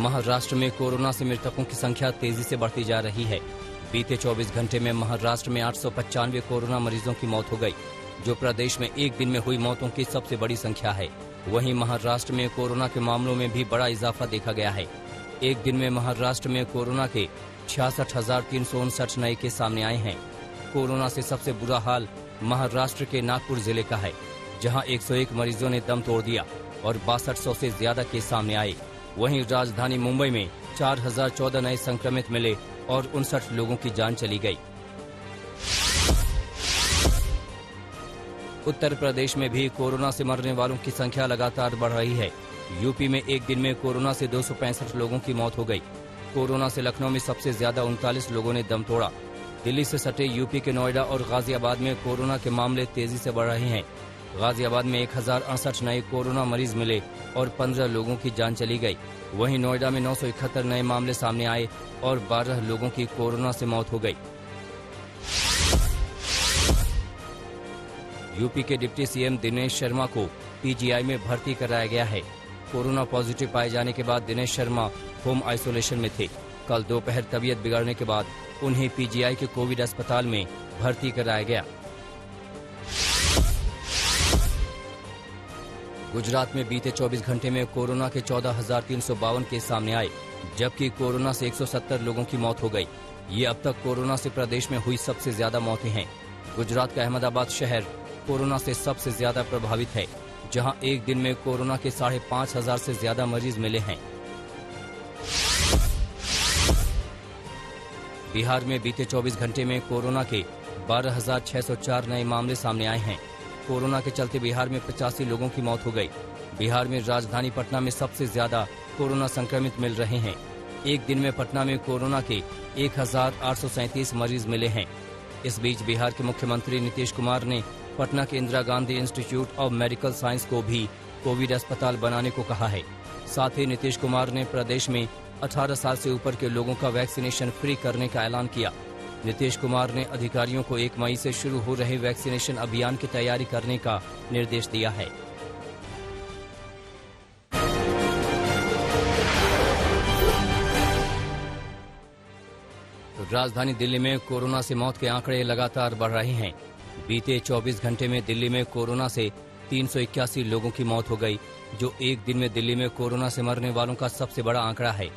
महाराष्ट्र में कोरोना से मृतकों की संख्या तेजी से बढ़ती जा रही है। बीते 24 घंटे में महाराष्ट्र में 895 कोरोना मरीजों की मौत हो गई, जो प्रदेश में एक दिन में हुई मौतों की सबसे बड़ी संख्या है। वहीं महाराष्ट्र में कोरोना के मामलों में भी बड़ा इजाफा देखा गया है। एक दिन में महाराष्ट्र में कोरोना के 66,359 नए केस सामने आए हैं। कोरोना से सबसे बुरा हाल महाराष्ट्र के नागपुर जिले का है, जहां 101 मरीजों ने दम तोड़ दिया और 6200 से ज्यादा केस सामने आए। वहीं राजधानी मुंबई में 4014 नए संक्रमित मिले और 59 लोगों की जान चली गई। उत्तर प्रदेश में भी कोरोना से मरने वालों की संख्या लगातार बढ़ रही है। यूपी में एक दिन में कोरोना से 265 लोगों की मौत हो गई। कोरोना से लखनऊ में सबसे ज्यादा 39 लोगों ने दम तोड़ा। दिल्ली से सटे यूपी के नोएडा और गाजियाबाद में कोरोना के मामले तेजी से बढ़ रहे हैं। गाजियाबाद में 1068 नए कोरोना मरीज मिले और 15 लोगों की जान चली गई। वहीं नोएडा में 971 नए मामले सामने आए और 12 लोगों की कोरोना से मौत हो गई। यूपी के डिप्टी सीएम दिनेश शर्मा को पीजीआई में भर्ती कराया गया है। कोरोना पॉजिटिव पाए जाने के बाद दिनेश शर्मा होम आइसोलेशन में थे। कल दोपहर तबीयत बिगड़ने के बाद उन्हें पीजीआई के कोविड अस्पताल में भर्ती कराया गया। गुजरात में बीते 24 घंटे में कोरोना के 14,352 केस सामने आए, जबकि कोरोना से 170 लोगों की मौत हो गई। ये अब तक कोरोना से प्रदेश में हुई सबसे ज्यादा मौतें हैं। गुजरात का अहमदाबाद शहर कोरोना से सबसे ज्यादा प्रभावित है, जहां एक दिन में कोरोना के 5,500 से ज्यादा मरीज मिले हैं। बिहार में बीते 24 घंटे में कोरोना के 12,604 नए मामले सामने आए हैं। कोरोना के चलते बिहार में 85 लोगों की मौत हो गई। बिहार में राजधानी पटना में सबसे ज्यादा कोरोना संक्रमित मिल रहे हैं। एक दिन में पटना में कोरोना के 1,837 मरीज मिले हैं। इस बीच बिहार के मुख्यमंत्री नीतीश कुमार ने पटना के Indira Gandhi institute of medical science को भी कोविड अस्पताल बनाने को कहा है। साथ ही नीतीश कुमार ने प्रदेश में 18 साल से ऊपर के लोगों का वैक्सीनेशन फ्री करने का ऐलान किया। नीतीश कुमार ने अधिकारियों को 1 मई से शुरू हो रहे वैक्सीनेशन अभियान की तैयारी करने का निर्देश दिया है। राजधानी दिल्ली में कोरोना से मौत के आंकड़े लगातार बढ़ रहे हैं। बीते 24 घंटे में दिल्ली में कोरोना से 381 लोगों की मौत हो गई, जो एक दिन में दिल्ली में कोरोना से मरने वालों का सबसे बड़ा आंकड़ा है।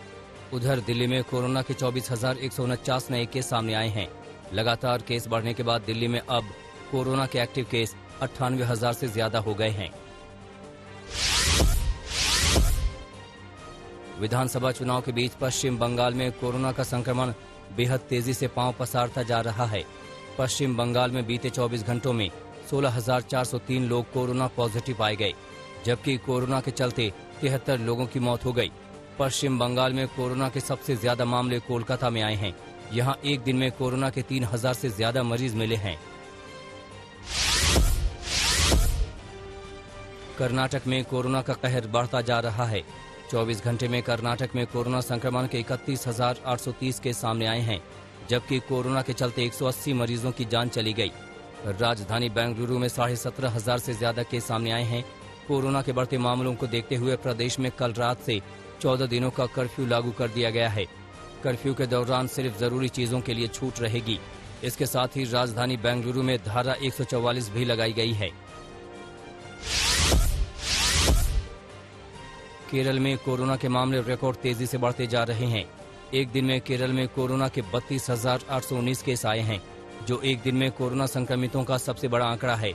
उधर दिल्ली में कोरोना के 24,149 नए केस सामने आए हैं। लगातार केस बढ़ने के बाद दिल्ली में अब कोरोना के एक्टिव केस 98,000 से ज्यादा हो गए हैं। विधानसभा चुनाव के बीच पश्चिम बंगाल में कोरोना का संक्रमण बेहद तेजी से पांव पसारता जा रहा है। पश्चिम बंगाल में बीते 24 घंटों में 16,403 लोग कोरोना पॉजिटिव पाए गए, जबकि कोरोना के चलते 73 लोगों की मौत हो गई। पश्चिम बंगाल में कोरोना के सबसे ज्यादा मामले कोलकाता में आए हैं। यहां एक दिन में कोरोना के 3,000 से ज्यादा मरीज मिले हैं। कर्नाटक में कोरोना का कहर बढ़ता जा रहा है। 24 घंटे में कर्नाटक में कोरोना संक्रमण के 31,830 केस सामने आए हैं, जबकि कोरोना के चलते 180 मरीजों की जान चली गई। राजधानी बेंगलुरु में 17,500 से ज्यादा केस सामने आए हैं। कोरोना के बढ़ते मामलों को देखते हुए प्रदेश में कल रात से 14 दिनों का कर्फ्यू लागू कर दिया गया है। कर्फ्यू के दौरान सिर्फ जरूरी चीजों के लिए छूट रहेगी। इसके साथ ही राजधानी बेंगलुरु में धारा 144 भी लगाई गई है। केरल में कोरोना के मामले रिकॉर्ड तेजी से बढ़ते जा रहे हैं। एक दिन में केरल में कोरोना के 32,819 केस आए हैं, जो एक दिन में कोरोना संक्रमितों का सबसे बड़ा आंकड़ा है।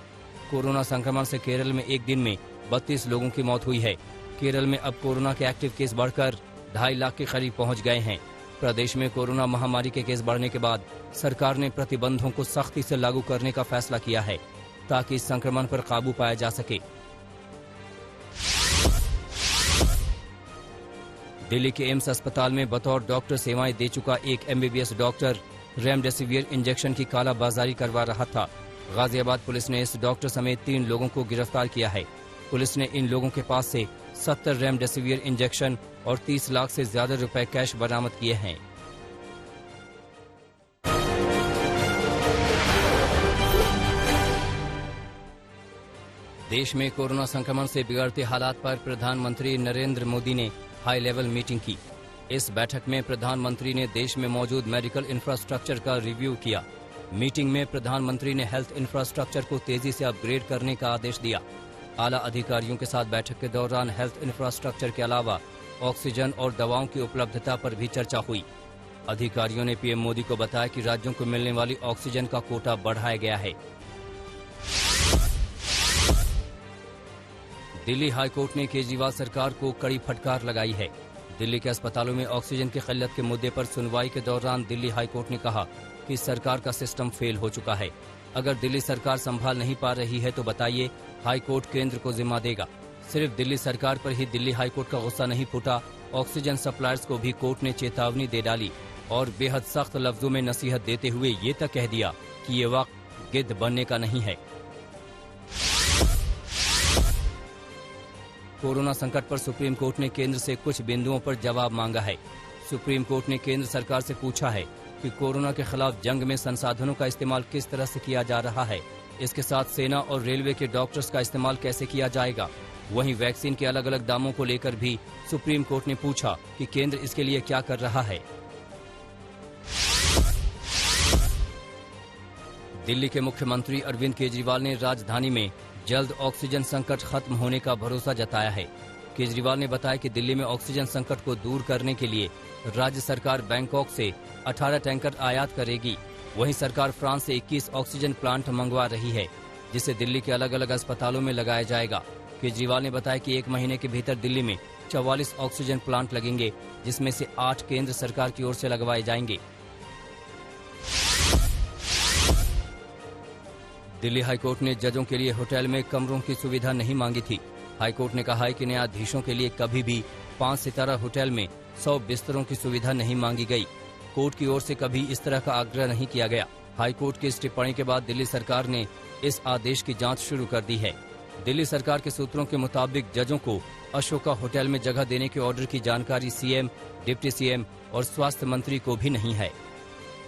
कोरोना संक्रमण से केरल में एक दिन में 32 लोगों की मौत हुई है। केरल में अब कोरोना के एक्टिव केस बढ़कर 2.5 लाख के करीब पहुंच गए हैं। प्रदेश में कोरोना महामारी के केस बढ़ने के बाद सरकार ने प्रतिबंधों को सख्ती से लागू करने का फैसला किया है, ताकि इस संक्रमण पर काबू पाया जा सके। दिल्ली के एम्स अस्पताल में बतौर डॉक्टर सेवाएं दे चुका एक MBBS डॉक्टर रेमडेसिविर इंजेक्शन की कालाबाजारी करवा रहा था। गाजियाबाद पुलिस ने इस डॉक्टर समेत 3 लोगों को गिरफ्तार किया है। पुलिस ने इन लोगों के पास से 70 रेमडेसिविर इंजेक्शन और 30 लाख से ज्यादा रुपए कैश बरामद किए हैं। देश में कोरोना संक्रमण से बिगड़ते हालात पर प्रधानमंत्री नरेंद्र मोदी ने हाई लेवल मीटिंग की। इस बैठक में प्रधानमंत्री ने देश में मौजूद मेडिकल इंफ्रास्ट्रक्चर का रिव्यू किया। मीटिंग में प्रधानमंत्री ने हेल्थ इंफ्रास्ट्रक्चर को तेजी से अपग्रेड करने का आदेश दिया। आला अधिकारियों के साथ बैठक के दौरान हेल्थ इंफ्रास्ट्रक्चर के अलावा ऑक्सीजन और दवाओं की उपलब्धता पर भी चर्चा हुई। अधिकारियों ने पीएम मोदी को बताया कि राज्यों को मिलने वाली ऑक्सीजन का कोटा बढ़ाया गया है। दिल्ली हाईकोर्ट ने केजरीवाल सरकार को कड़ी फटकार लगाई है। दिल्ली के अस्पतालों में ऑक्सीजन की किल्लत के मुद्दे पर सुनवाई के दौरान दिल्ली हाईकोर्ट ने कहा कि सरकार का सिस्टम फेल हो चुका है। अगर दिल्ली सरकार संभाल नहीं पा रही है तो बताइए, हाईकोर्ट केंद्र को जिम्मा देगा। सिर्फ दिल्ली सरकार पर ही दिल्ली हाईकोर्ट का गुस्सा नहीं फूटा, ऑक्सीजन सप्लायर्स को भी कोर्ट ने चेतावनी दे डाली और बेहद सख्त लफ्जों में नसीहत देते हुए ये तक कह दिया कि ये वक्त गिद्ध बनने का नहीं है। कोरोना संकट पर सुप्रीम कोर्ट ने केंद्र से कुछ बिंदुओं पर जवाब मांगा है। सुप्रीम कोर्ट ने केंद्र सरकार से पूछा है कि कोरोना के खिलाफ जंग में संसाधनों का इस्तेमाल किस तरह से किया जा रहा है। इसके साथ सेना और रेलवे के डॉक्टर्स का इस्तेमाल कैसे किया जाएगा। वहीं वैक्सीन के अलग अलग दामों को लेकर भी सुप्रीम कोर्ट ने पूछा कि केंद्र इसके लिए क्या कर रहा है। दिल्ली के मुख्यमंत्री अरविंद केजरीवाल ने राजधानी में जल्द ऑक्सीजन संकट खत्म होने का भरोसा जताया है। केजरीवाल ने बताया कि दिल्ली में ऑक्सीजन संकट को दूर करने के लिए राज्य सरकार बैंकॉक से 18 टैंकर आयात करेगी। वहीं सरकार फ्रांस से 21 ऑक्सीजन प्लांट मंगवा रही है, जिसे दिल्ली के अलग अलग अस्पतालों में लगाया जाएगा। केजरीवाल ने बताया कि 1 महीने के भीतर दिल्ली में 44 ऑक्सीजन प्लांट लगेंगे, जिसमें से 8 केंद्र सरकार की ओर से लगवाए जाएंगे। दिल्ली हाईकोर्ट ने जजों के लिए होटल में कमरों की सुविधा नहीं मांगी थी। हाईकोर्ट ने कहा है कि न्यायाधीशों के लिए कभी भी 5 सितारा होटल में 100 बिस्तरों की सुविधा नहीं मांगी गई। कोर्ट की ओर से कभी इस तरह का आग्रह नहीं किया गया। हाईकोर्ट की इस टिप्पणी के बाद दिल्ली सरकार ने इस आदेश की जांच शुरू कर दी है। दिल्ली सरकार के सूत्रों के मुताबिक जजों को अशोका होटल में जगह देने के ऑर्डर की जानकारी सीएम, डिप्टी सीएम और स्वास्थ्य मंत्री को भी नहीं है।